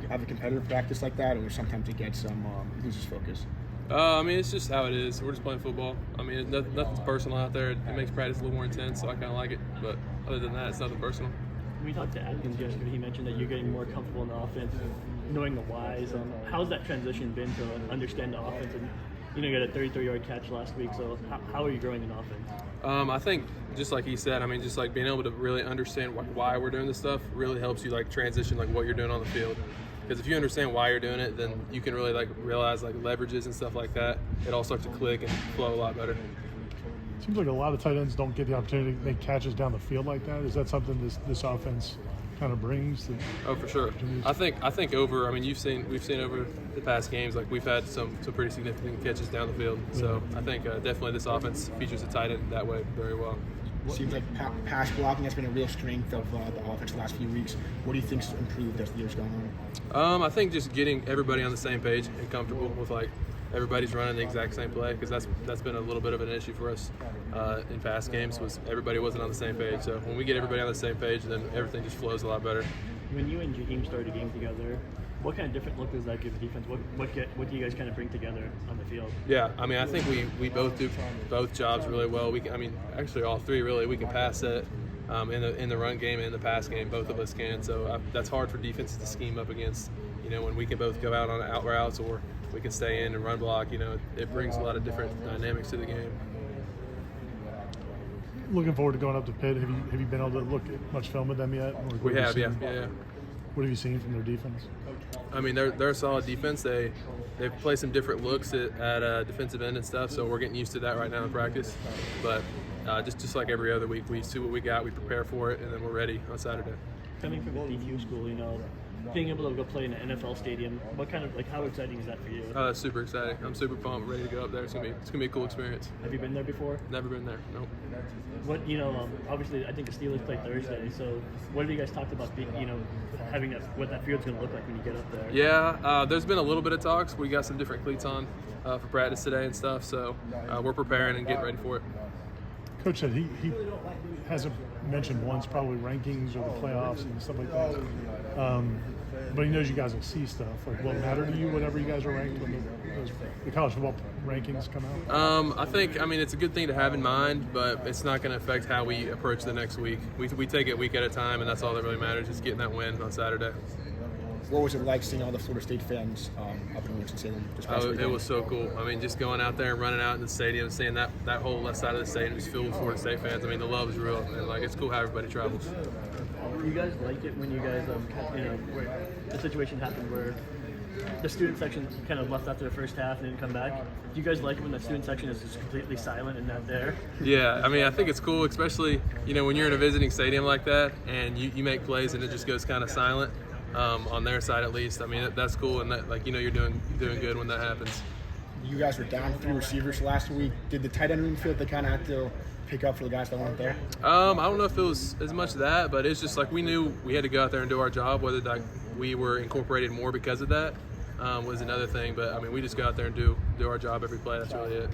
Have a competitive practice like that, or sometimes it gets loses focus? I mean, it's just how it is. We're just playing football. I mean, nothing's personal out there. It makes practice a little more intense, so I kind of like it. But other than that, it's nothing personal. We talked to Atkins yesterday. He mentioned that you're getting more comfortable in the offense, knowing the whys. How's that transition been to understand the offense? And you got a 33-yard catch last week. So how are you growing in offense? I think just like he said, I mean, just like being able to really understand why we're doing this stuff really helps you like transition like what you're doing on the field. Because if you understand why you're doing it, then you can really like realize like leverages and stuff like that. It all starts to click and flow a lot better. Seems like a lot of tight ends don't get the opportunity to make catches down the field like that. Is that something this offense kind of brings? Oh, for sure. I think over. I mean, we've seen over the past games like we've had some pretty significant catches down the field. So I think definitely this offense features a tight end that way very well. Seems like pass blocking has been a real strength of the offense the last few weeks. What do you think's improved as the year's gone on? I think just getting everybody on the same page and comfortable with like everybody's running the exact same play, because that's been a little bit of an issue for us in past games, was everybody wasn't on the same page. So when we get everybody on the same page, then everything just flows a lot better. When you and Jaheim started a game together, what kind of different look does that give the defense? What do you guys kind of bring together on the field? Yeah, I mean, I think we both do both jobs really well. Actually all three really. We can pass it in the run game and the pass game. Both of us can. So that's hard for defenses to scheme up against. When we can both go out on out routes or we can stay in and run block. It brings a lot of different dynamics to the game. Looking forward to going up to Pitt. Have you been able to look at much film with them yet? We have, yeah. What have you seen from their defense? I mean, they're a solid defense. They play some different looks at defensive end and stuff, so we're getting used to that right now in practice. But just like every other week, we see what we got, we prepare for it, and then we're ready on Saturday. Coming from a DTU school, being able to go play in an NFL stadium, how exciting is that for you? That's super exciting. I'm super pumped, ready to go up there. It's gonna be a cool experience. Have you been there before? Never been there. Nope. What obviously I think the Steelers play Thursday. So what have you guys talked about? Having what that field's gonna look like when you get up there? Yeah, there's been a little bit of talks. We got some different cleats on for practice today and stuff. So we're preparing and getting ready for it. Coach said he hasn't mentioned once probably rankings or the playoffs and stuff like that. But he knows you guys will see stuff. Like, will it matter to you whatever you guys are ranked when the college football rankings come out? I think it's a good thing to have in mind, but it's not going to affect how we approach the next week. We take it week at a time, and that's all that really matters, is getting that win on Saturday. What was it like seeing all the Florida State fans up in Winston-Salem this past weekend? It was so cool. I mean, just going out there and running out in the stadium, seeing that whole left side of the stadium is filled with Florida State fans. I mean, the love is real, and it's cool how everybody travels. Do you guys like it when you guys, where the situation happened where the student section kind of left after the first half and didn't come back? Do you guys like it when the student section is just completely silent and not there? Yeah, I think it's cool, especially when you're in a visiting stadium like that and you make plays and it just goes kind of silent. On their side, at least. I mean, that's cool, and that you're doing good when that happens. You guys were down 3 receivers last week. Did the tight end room feel they kind of had to pick up for the guys that weren't there? I don't know if it was as much that, but it's just like we knew we had to go out there and do our job. Whether we were incorporated more because of that was another thing. But we just go out there and do our job every play. That's really it.